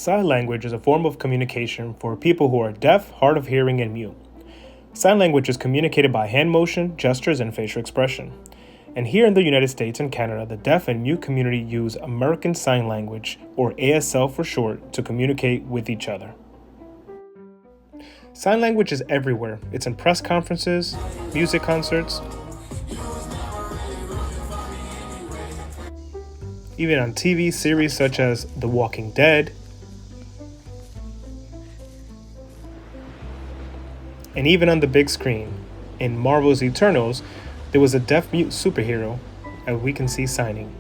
Sign language is a form of communication for people who are deaf, hard of hearing, and mute. Sign language is communicated by hand motion, gestures, and facial expression. And here in the United States and Canada, the deaf and mute community use American Sign Language, or ASL for short, to communicate with each other. Sign language is everywhere. It's in press conferences, music concerts, even on TV series such as The Walking Dead, and even on the big screen. In Marvel's Eternals, there was a deaf-mute superhero, and we can see signing.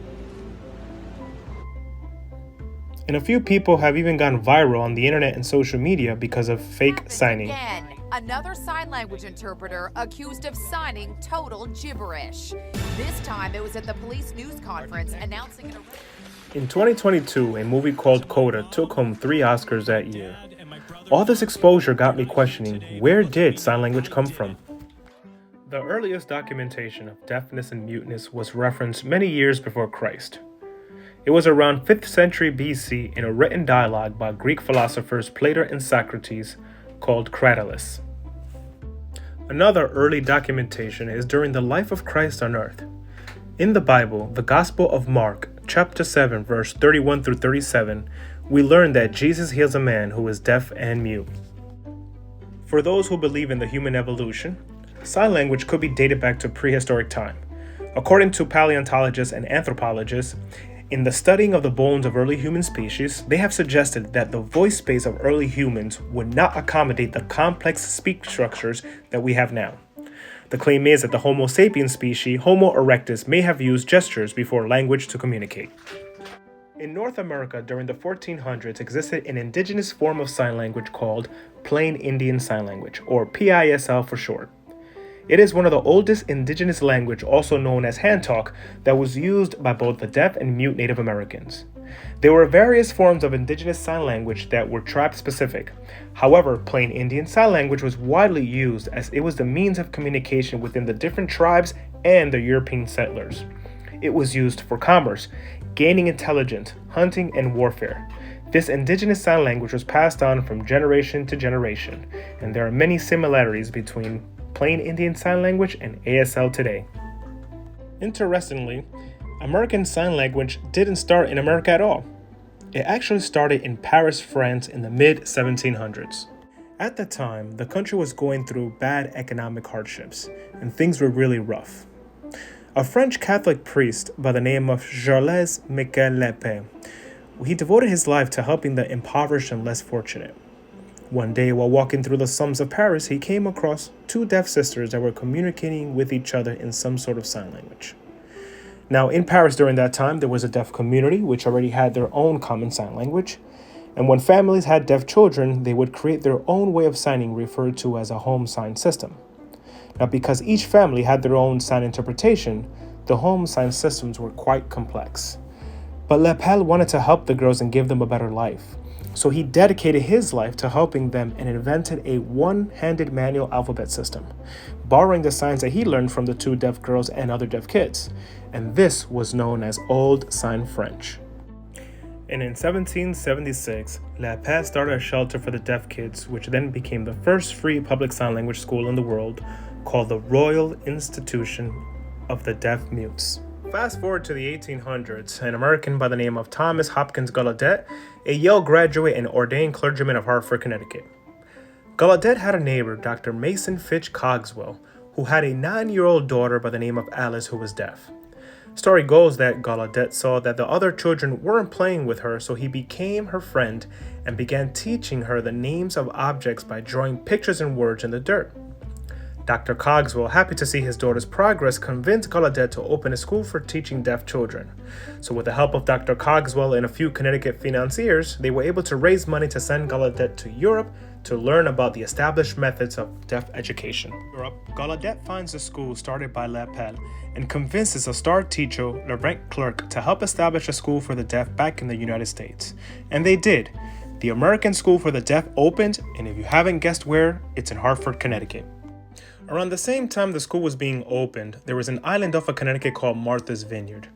And a few people have even gone viral on the internet and social media because of fake signing. Again, another sign language interpreter accused of signing total gibberish. This time it was at the police news conference announcing an arrest. In 2022, a movie called Coda took home 3 Oscars that year. All this exposure got me questioning, where did sign language come from? The earliest documentation of deafness and muteness was referenced many years before Christ. It was around 5th century BC in a written dialogue by Greek philosophers Plato and Socrates called Cratylus. Another early documentation is during the life of Christ on earth. In the Bible, the Gospel of Mark, chapter 7, verse 31 through 37, we learn that Jesus heals a man who is deaf and mute. For those who believe in the human evolution, sign language could be dated back to prehistoric time. According to paleontologists and anthropologists, in the studying of the bones of early human species, they have suggested that the voice space of early humans would not accommodate the complex speech structures that we have now. The claim is that the Homo sapiens species, Homo erectus, may have used gestures before language to communicate. In North America during the 1400s existed an indigenous form of sign language called Plain Indian Sign Language, or PISL for short. It is one of the oldest indigenous language, also known as hand talk, that was used by both the deaf and mute Native Americans. There were various forms of indigenous sign language that were tribe-specific. However, Plain Indian Sign Language was widely used as it was the means of communication within the different tribes and the European settlers. It was used for commerce, gaining intelligence, hunting, and warfare. This indigenous sign language was passed on from generation to generation, and there are many similarities between Plain Indian Sign Language and ASL today. Interestingly, American Sign Language didn't start in America at all. It actually started in Paris, France in the mid-1700s. At the time, the country was going through bad economic hardships, and things were really rough. A French Catholic priest by the name of Charles Michel Lepin, he devoted his life to helping the impoverished and less fortunate. One day, while walking through the slums of Paris, he came across 2 deaf sisters that were communicating with each other in some sort of sign language. Now, in Paris during that time, there was a deaf community which already had their own common sign language. And when families had deaf children, they would create their own way of signing referred to as a home sign system. Now, because each family had their own sign interpretation, the home sign systems were quite complex. But Lepel wanted to help the girls and give them a better life. So he dedicated his life to helping them and invented a one-handed manual alphabet system, borrowing the signs that he learned from the 2 deaf girls and other deaf kids. And this was known as Old Sign French. And in 1776, Lepel started a shelter for the deaf kids, which then became the first free public sign language school in the world, called the Royal Institution of the Deaf Mutes. Fast forward to the 1800s, an American by the name of Thomas Hopkins Gallaudet, a Yale graduate and ordained clergyman of Hartford, Connecticut. Gallaudet had a neighbor, Dr. Mason Fitch Cogswell, who had a 9-year-old daughter by the name of Alice who was deaf. Story goes that Gallaudet saw that the other children weren't playing with her, so he became her friend and began teaching her the names of objects by drawing pictures and words in the dirt. Dr. Cogswell, happy to see his daughter's progress, convinced Gallaudet to open a school for teaching deaf children. So with the help of Dr. Cogswell and a few Connecticut financiers, they were able to raise money to send Gallaudet to Europe to learn about the established methods of deaf education. In Europe, Gallaudet finds a school started by Lepel and convinces a star teacher, Laurent Clerc, to help establish a school for the deaf back in the United States. And they did. The American School for the Deaf opened, and if you haven't guessed where, it's in Hartford, Connecticut. Around the same time the school was being opened, there was an island off of Connecticut called Martha's Vineyard.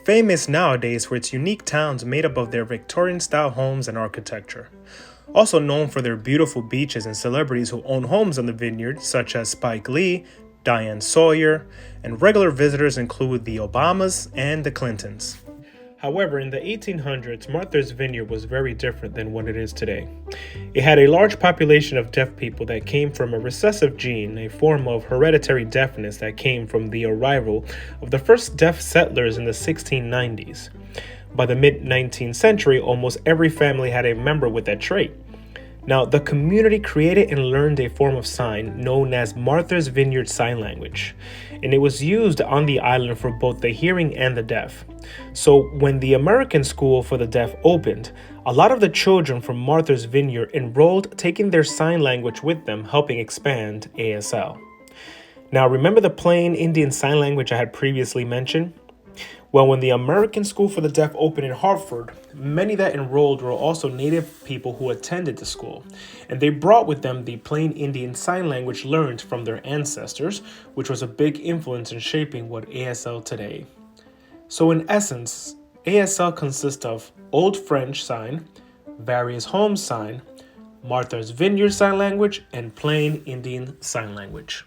famous nowadays for its unique towns made up of their Victorian-style homes and architecture. Also known for their beautiful beaches and celebrities who own homes on the vineyard, such as Spike Lee, Diane Sawyer, and regular visitors include the Obamas and the Clintons. However, in the 1800s, Martha's Vineyard was very different than what it is today. It had a large population of deaf people that came from a recessive gene, a form of hereditary deafness that came from the arrival of the first deaf settlers in the 1690s. By the mid-19th century, almost every family had a member with that trait. Now, the community created and learned a form of sign known as Martha's Vineyard Sign Language, and it was used on the island for both the hearing and the deaf. So, when the American School for the Deaf opened, a lot of the children from Martha's Vineyard enrolled, taking their sign language with them, helping expand ASL. Now, remember the plain Indian Sign Language I had previously mentioned? Well, when the American School for the Deaf opened in Hartford, many that enrolled were also Native people who attended the school, and they brought with them the plain Indian Sign Language learned from their ancestors, which was a big influence in shaping what ASL today. So in essence, ASL consists of Old French Sign, Various Homes Sign, Martha's Vineyard Sign Language, and plain Indian Sign Language.